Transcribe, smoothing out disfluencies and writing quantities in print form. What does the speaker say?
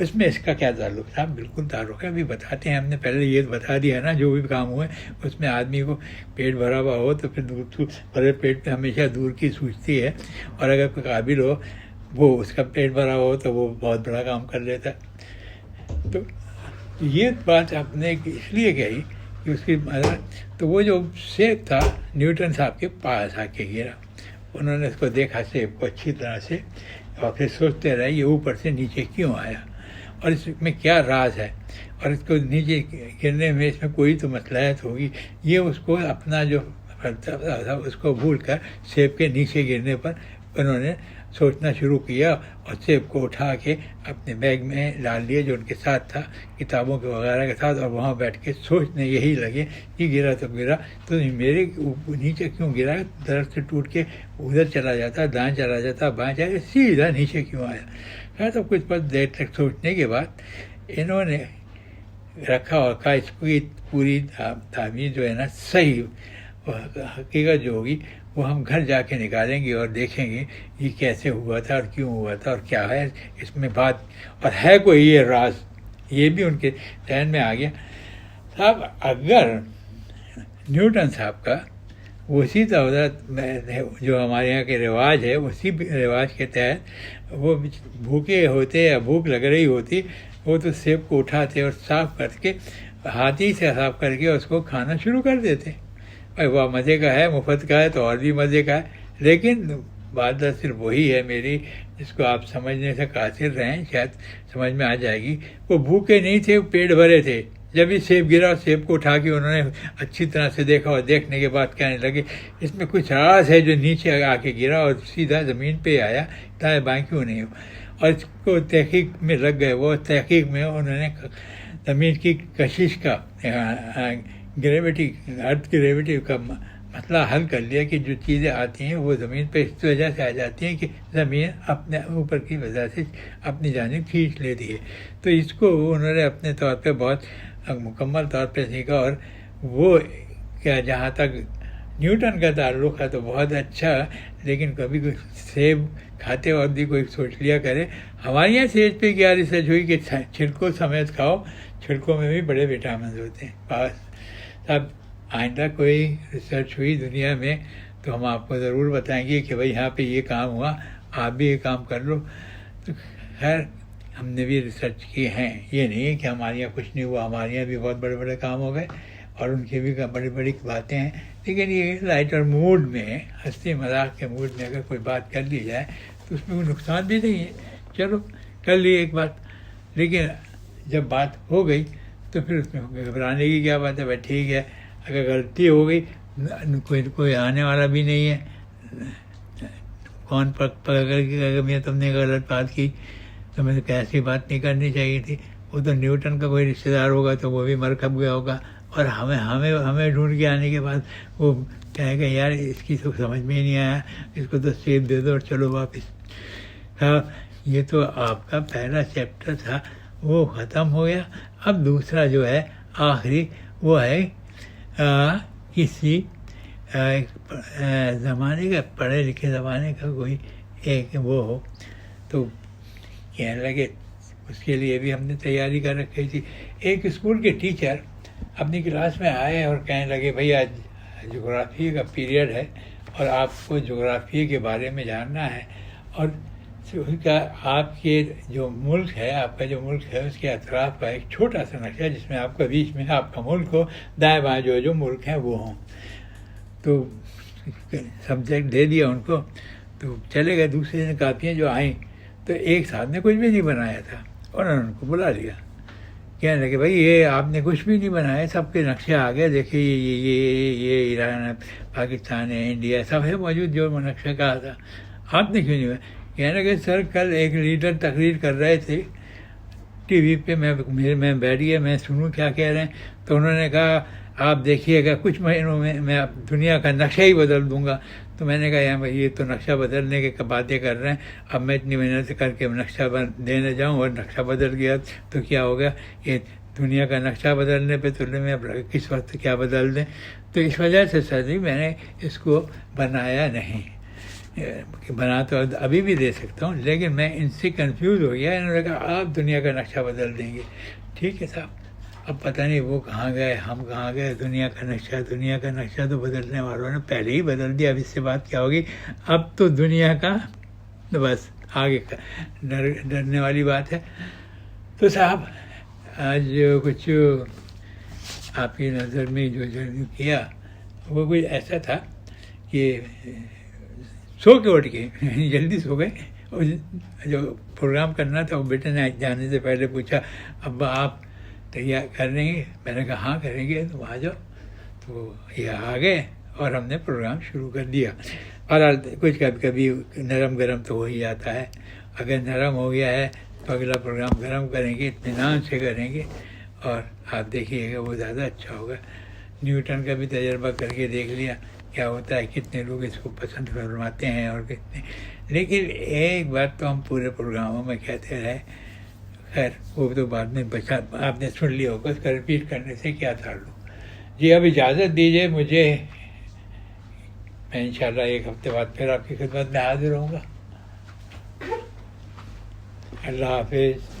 اس میں اس کا کیا تعلق تھا؟ بالکل تعلق ہے، ابھی بتاتے ہیں، ہم نے پہلے یہ بتا دیا نا، جو بھی کام ہوئے اس میں آدمی کو پیٹ بھرا ہوا ہو تو پھر بھرے پیٹ پہ ہمیشہ دور کی سوچتی ہے، اور اگر کوئی قابل ہو وہ اس کا پیٹ بھرا ہو تو وہ بہت بڑا کام کر لیتا ہے۔ تو یہ بات آپ نے اس لیے کہی کہ اس کی تو وہ جو سیب تھا نیوٹن صاحب کے پاس آ کے گرا، انہوں نے اس کو دیکھا سیب کو اچھی طرح سے، اور پھر سوچتے رہے یہ اوپر سے نیچے کیوں آیا اور اس میں کیا راز ہے، اور اس کو نیچے گرنے میں اس میں کوئی تو مصلحت ہوگی۔ یہ اس کو اپنا جو فلسفہ تھا اس کو بھول کر سیب کے نیچے گرنے پر انہوں نے سوچنا شروع کیا، اور سیب کو اٹھا کے اپنے بیگ میں ڈال لیا جو ان کے ساتھ تھا، کتابوں کے وغیرہ کے ساتھ، اور وہاں بیٹھ کے سوچنے یہی لگے کہ گرا تو گرا تو میرے نیچے کیوں گرا، درخت سے ٹوٹ کے ادھر چلا جاتا، دائیں چلا جاتا، بائیں چلا جاتا، سیدھا نیچے کیوں آیا۔ خیر تو کچھ وقت دیر تک سوچنے کے بعد انہوں نے رکھا اور کہا اس کی پوری تعمیر جو ہے نا صحیح حقیقت جو ہوگی وہ ہم گھر جا کے نکالیں گے اور دیکھیں گے یہ کیسے ہوا تھا اور کیوں ہوا تھا اور کیا ہے اس میں بات، اور ہے کوئی یہ راز، یہ بھی ان کے ذہن میں آ گیا۔ صاحب اگر نیوٹن صاحب کا اسی طرح جو ہمارے یہاں کے رواج ہے اسی رواج کے تحت وہ بھوکے ہوتے یا بھوک لگ رہی ہوتی، وہ تو سیب کو اٹھاتے اور صاف کر کے ہاتھی سے صاف کر کے اس کو کھانا شروع کر دیتے۔ بھائی وہ مزے کا ہے، مفت کا ہے تو اور بھی مزے کا ہے، لیکن بات صرف وہی ہے میری جس کو آپ سمجھنے سے قاصر رہیں، شاید سمجھ میں آ جائے گی۔ وہ بھوکے نہیں تھے، پیٹ بھرے تھے۔ جب یہ سیب گرا اور سیب کو اٹھا کے انہوں نے اچھی طرح سے دیکھا اور دیکھنے کے بعد کہنے لگے اس میں کچھ راز ہے جو نیچے آ کے گرا اور سیدھا زمین پہ آیا، دائیں بائیں کیوں نہیں ہو، اور اس کو تحقیق میں لگ گئے۔ وہ تحقیق میں انہوں نے زمین کی کشش کا، گریویٹی، ارتھ گریویٹی کا مسئلہ حل کر لیا کہ جو چیزیں آتی ہیں وہ زمین پہ اس وجہ سے آ جاتی ہیں کہ زمین اپنے اوپر کی وجہ سے اپنی جانب کھینچ لیتی ہے۔ تو اس کو انہوں نے اپنے طور پہ بہت مکمل طور پہ سیکھا، اور وہ کیا جہاں تک نیوٹن کا تعلق ہے تو بہت اچھا، لیکن کبھی کوئی سیب کھاتے وقت بھی کوئی سوچ لیا کرے۔ ہمارے یہاں سیب پہ کیا ریسرچ ہوئی کہ چھلکوں سمیت کھاؤ، چھلکوں میں بھی بڑے وٹامنز ہوتے ہیں۔ بس اب آئندہ کوئی ریسرچ ہوئی دنیا میں تو ہم آپ کو ضرور بتائیں گے کہ بھائی یہاں پہ یہ کام ہوا، آپ بھی یہ کام کر لو۔ تو خیر ہم نے بھی ریسرچ کی ہیں، یہ نہیں ہے کہ ہمارے یہاں کچھ نہیں ہوا، ہمارے یہاں بھی بہت بڑے بڑے کام ہو گئے اور ان کی بھی بڑی بڑی باتیں ہیں، لیکن یہ لائٹر موڈ میں، ہنسی مذاق کے موڈ میں اگر کوئی بات کر لی جائے تو اس میں کوئی نقصان بھی نہیں ہے، چلو کر لی ایک بات، لیکن جب بات ہو گئی تو پھر اس میں گھبرانے کی کیا بات ہے؟ بھائی ٹھیک ہے، اگر غلطی ہو گئی کوئی آنے والا بھی نہیں ہے، کون پکڑ کے اگر میں تم نے غلط بات کی تو میں تو ایسی بات نہیں کرنی چاہیے تھی۔ وہ تو نیوٹن کا کوئی رشتہ دار ہوگا تو وہ بھی مر کھپ گیا ہوگا، اور ہمیں ڈھونڈ کے آنے کے بعد وہ کہے گا یار اس کی تو سمجھ میں ہی نہیں آیا، اس کو تو سیب دے دو اور چلو واپس۔ یہ تو آپ کا پہلا چیپٹر تھا، وہ ختم ہو گیا۔ اب دوسرا جو ہے آخری وہ ہے کسی زمانے کا، پڑھے لکھے زمانے کا کوئی ایک وہ ہو تو کہنے لگے، اس کے لیے بھی ہم نے تیاری کر رکھی تھی۔ ایک اسکول کے ٹیچر اپنی کلاس میں آئے اور کہنے لگے بھئی آج جغرافیے کا پیریڈ ہے اور آپ کو جغرافیے کے بارے میں جاننا ہے، اور آپ کے جو ملک ہے، آپ کا جو ملک ہے اس کے اطراف کا ایک چھوٹا سا نقشہ جس میں آپ کا بیچ میں آپ کا ملک ہو، دائیں بائیں جو ملک ہیں وہ ہوں۔ تو سبجیکٹ دے دیا ان کو، تو چلے گئے۔ دوسرے دن کاپیاں جو آئیں تو ایک صاحب نے کچھ بھی نہیں بنایا تھا، انہوں نے ان کو بلا لیا، کہنے لگے بھائی یہ آپ نے کچھ بھی نہیں بنایا، سب کے نقشے آ گئے، دیکھیے یہ ایران ہے، پاکستان ہے، انڈیا ہے، سب ہے موجود جو نقشہ کہا تھا، آپ نے کیوں نہیں بنایا؟ کہنے لگے سر کل ایک لیڈر تقریر کر رہے تھے ٹی وی پہ، میں بیٹھ گیا، میں سنوں کیا کہہ رہے ہیں، تو انہوں نے کہا آپ دیکھیے گا کچھ مہینوں میں دنیا کا نقشہ ہی بدل دوں گا۔ تو میں نے کہا یار بھائی یہ تو نقشہ بدلنے کے باتیں کر رہے ہیں، اب میں اتنی محنت کر کے نقشہ دینے جاؤں اور نقشہ بدل گیا تو کیا ہو گیا؟ یہ دنیا کا نقشہ بدلنے پہ تلنے میں اب کس وقت کیا بدل دیں؟ تو اس وجہ سے سر جی میں نے اس کو بنایا نہیں۔ کہ بنا تو ابھی بھی دے سکتا ہوں، لیکن میں ان سے کنفیوز ہو گیا. انہوں نے کہا آپ دنیا کا نقشہ بدل دیں گے. ٹھیک ہے صاحب، اب پتہ نہیں وہ کہاں گئے ہم کہاں گئے. دنیا کا نقشہ تو بدلنے والوں نے پہلے ہی بدل دیا. اب اس سے بات کیا ہوگی؟ اب تو دنیا کا بس آگے ڈرنے والی بات ہے. تو صاحب آج کچھ آپ کی نظر میں جو کیا وہ کوئی ایسا تھا کہ سو کے اٹھ کے جلدی سو گئے. اور جو پروگرام کرنا تھا وہ بیٹے نے جانے سے پہلے پوچھا ابا آپ تیار کر رہیں گے؟ میں نے کہا ہاں کریں گے، تم آ جاؤ. تو یہ آ گئے اور ہم نے پروگرام شروع کر دیا. اور کچھ کبھی کبھی نرم گرم تو ہو ہی جاتا ہے. اگر نرم ہو گیا ہے تو اگلا پروگرام گرم کریں گے، اطمینان سے کریں گے، اور آپ دیکھیے گا وہ زیادہ اچھا ہوگا. نیوٹن کا بھی تجربہ کر کے دیکھ لیا کیا ہوتا ہے، کتنے لوگ اس کو پسند فرماتے ہیں اور کتنے. لیکن ایک بات تو ہم پورے پروگراموں میں کہتے رہے، خیر وہ تو بعد میں بچا، آپ نے سن لیا ہوگا، اس کا رپیٹ کرنے سے کیا تعلق. جی اب اجازت دیجیے مجھے، میں انشاءاللہ ایک ہفتے بعد پھر آپ کی خدمت میں حاضر ہوں گا. اللہ حافظ.